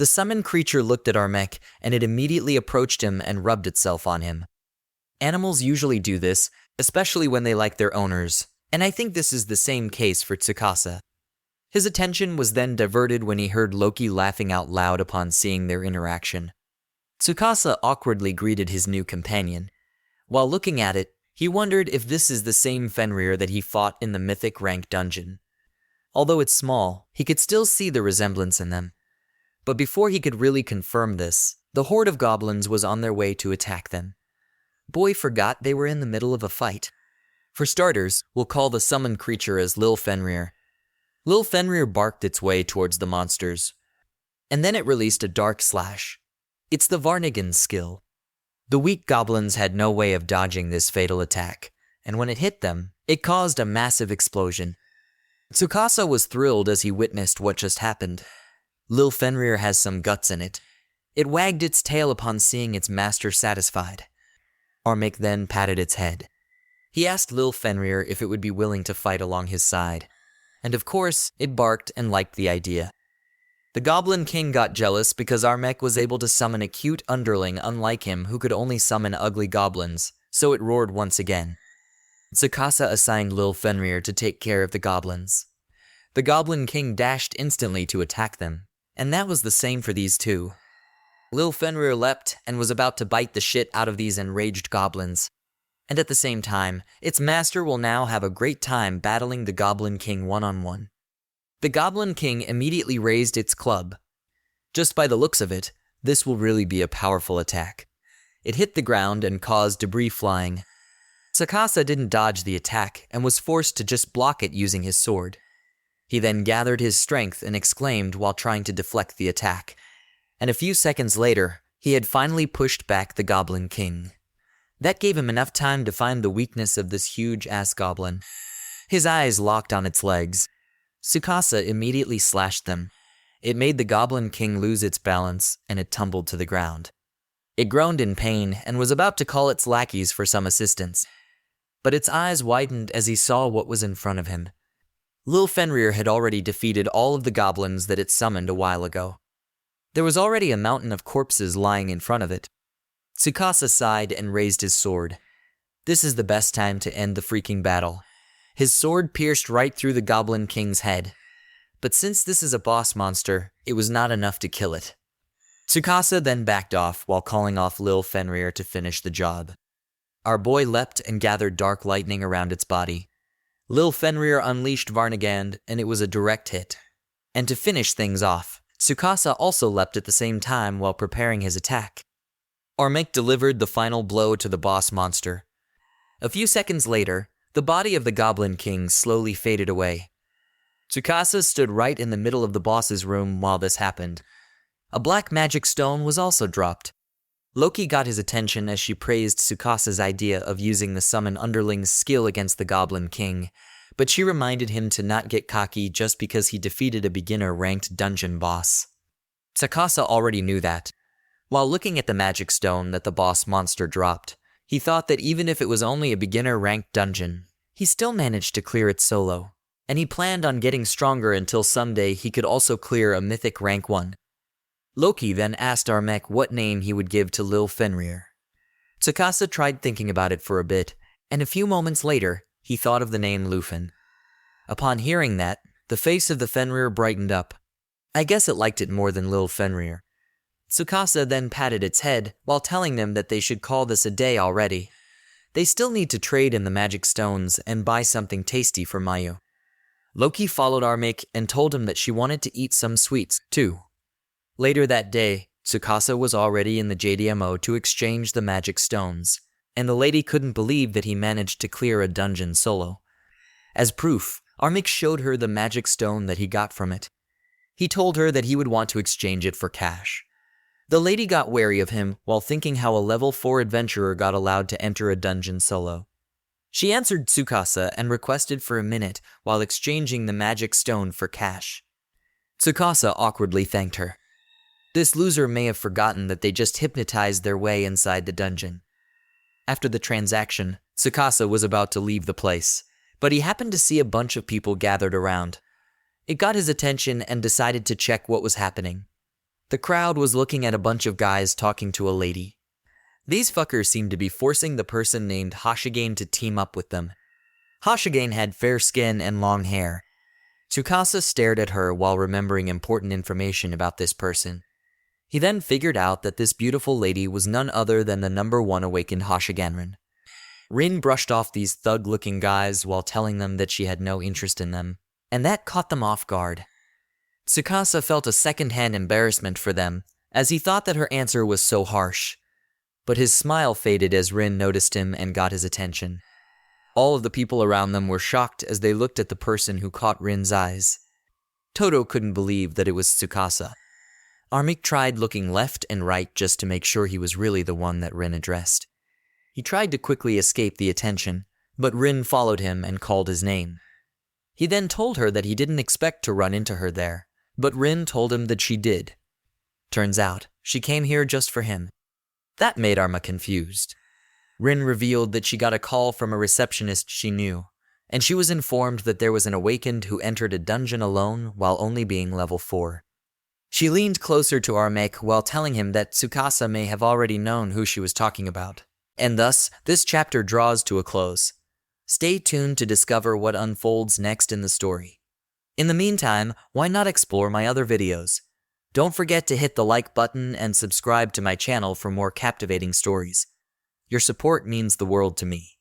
The summoned creature looked at Armek, and it immediately approached him and rubbed itself on him. Animals usually do this, especially when they like their owners, and I think this is the same case for Tsukasa. His attention was then diverted when he heard Loki laughing out loud upon seeing their interaction. Tsukasa awkwardly greeted his new companion. While looking at it, he wondered if this is the same Fenrir that he fought in the mythic rank dungeon. Although it's small, he could still see the resemblance in them. But before he could really confirm this, the horde of goblins was on their way to attack them. Boy forgot they were in the middle of a fight. For starters, we'll call the summoned creature as Lil Fenrir. Lil Fenrir barked its way towards the monsters, and then it released a dark slash. It's the Varnigan's skill. The weak goblins had no way of dodging this fatal attack, and when it hit them, it caused a massive explosion. Tsukasa was thrilled as he witnessed what just happened. Lil Fenrir has some guts in it. It wagged its tail upon seeing its master satisfied. Armek then patted its head. He asked Lil Fenrir if it would be willing to fight along his side, and of course, it barked and liked the idea. The Goblin King got jealous because Armek was able to summon a cute underling unlike him who could only summon ugly goblins, so it roared once again. Tsukasa assigned Lil Fenrir to take care of the goblins. The Goblin King dashed instantly to attack them, and that was the same for these two. Lil Fenrir leapt and was about to bite the shit out of these enraged goblins. And at the same time, its master will now have a great time battling the Goblin King one-on-one. The Goblin King immediately raised its club. Just by the looks of it, this will really be a powerful attack. It hit the ground and caused debris flying. Tsukasa didn't dodge the attack and was forced to just block it using his sword. He then gathered his strength and exclaimed while trying to deflect the attack. And a few seconds later, he had finally pushed back the Goblin King. That gave him enough time to find the weakness of this huge-ass goblin. His eyes locked on its legs. Tsukasa immediately slashed them. It made the Goblin King lose its balance, and it tumbled to the ground. It groaned in pain and was about to call its lackeys for some assistance. But its eyes widened as he saw what was in front of him. Lil Fenrir had already defeated all of the goblins that it summoned a while ago. There was already a mountain of corpses lying in front of it. Tsukasa sighed and raised his sword. This is the best time to end the freaking battle. His sword pierced right through the Goblin King's head. But since this is a boss monster, it was not enough to kill it. Tsukasa then backed off while calling off Lil Fenrir to finish the job. Our boy leapt and gathered dark lightning around its body. Lil Fenrir unleashed Varnigand, and it was a direct hit. And to finish things off, Tsukasa also leapt at the same time while preparing his attack. Armek delivered the final blow to the boss monster. A few seconds later, the body of the Goblin King slowly faded away. Tsukasa stood right in the middle of the boss's room while this happened. A black magic stone was also dropped. Loki got his attention as she praised Tsukasa's idea of using the summon underling's skill against the Goblin King, but she reminded him to not get cocky just because he defeated a beginner-ranked dungeon boss. Tsukasa already knew that. While looking at the magic stone that the boss monster dropped, he thought that even if it was only a beginner-ranked dungeon, he still managed to clear it solo, and he planned on getting stronger until someday he could also clear a mythic rank 1. Loki then asked Armek what name he would give to Lil Fenrir. Tsukasa tried thinking about it for a bit, and a few moments later, he thought of the name Lufin. Upon hearing that, the face of the Fenrir brightened up. I guess it liked it more than Lil Fenrir. Tsukasa then patted its head while telling them that they should call this a day already. They still need to trade in the magic stones and buy something tasty for Mayu. Loki followed Armek and told him that she wanted to eat some sweets, too. Later that day, Tsukasa was already in the JDMO to exchange the magic stones, and the lady couldn't believe that he managed to clear a dungeon solo. As proof, Armek showed her the magic stone that he got from it. He told her that he would want to exchange it for cash. The lady got wary of him while thinking how a level 4 adventurer got allowed to enter a dungeon solo. She answered Tsukasa and requested for a minute while exchanging the magic stone for cash. Tsukasa awkwardly thanked her. This loser may have forgotten that they just hypnotized their way inside the dungeon. After the transaction, Tsukasa was about to leave the place, but he happened to see a bunch of people gathered around. It got his attention and decided to check what was happening. The crowd was looking at a bunch of guys talking to a lady. These fuckers seemed to be forcing the person named Hashigane to team up with them. Hashigane had fair skin and long hair. Tsukasa stared at her while remembering important information about this person. He then figured out that this beautiful lady was none other than the #1 awakened Hashiganrin. Rin brushed off these thug-looking guys while telling them that she had no interest in them, and that caught them off guard. Tsukasa felt a second-hand embarrassment for them, as he thought that her answer was so harsh. But his smile faded as Rin noticed him and got his attention. All of the people around them were shocked as they looked at the person who caught Rin's eyes. Toto couldn't believe that it was Tsukasa. Armik tried looking left and right just to make sure he was really the one that Rin addressed. He tried to quickly escape the attention, but Rin followed him and called his name. He then told her that he didn't expect to run into her there, but Rin told him that she did. Turns out, she came here just for him. That made Arma confused. Rin revealed that she got a call from a receptionist she knew, and she was informed that there was an awakened who entered a dungeon alone while only being level 4. She leaned closer to Armek while telling him that Tsukasa may have already known who she was talking about. And thus, this chapter draws to a close. Stay tuned to discover what unfolds next in the story. In the meantime, why not explore my other videos? Don't forget to hit the like button and subscribe to my channel for more captivating stories. Your support means the world to me.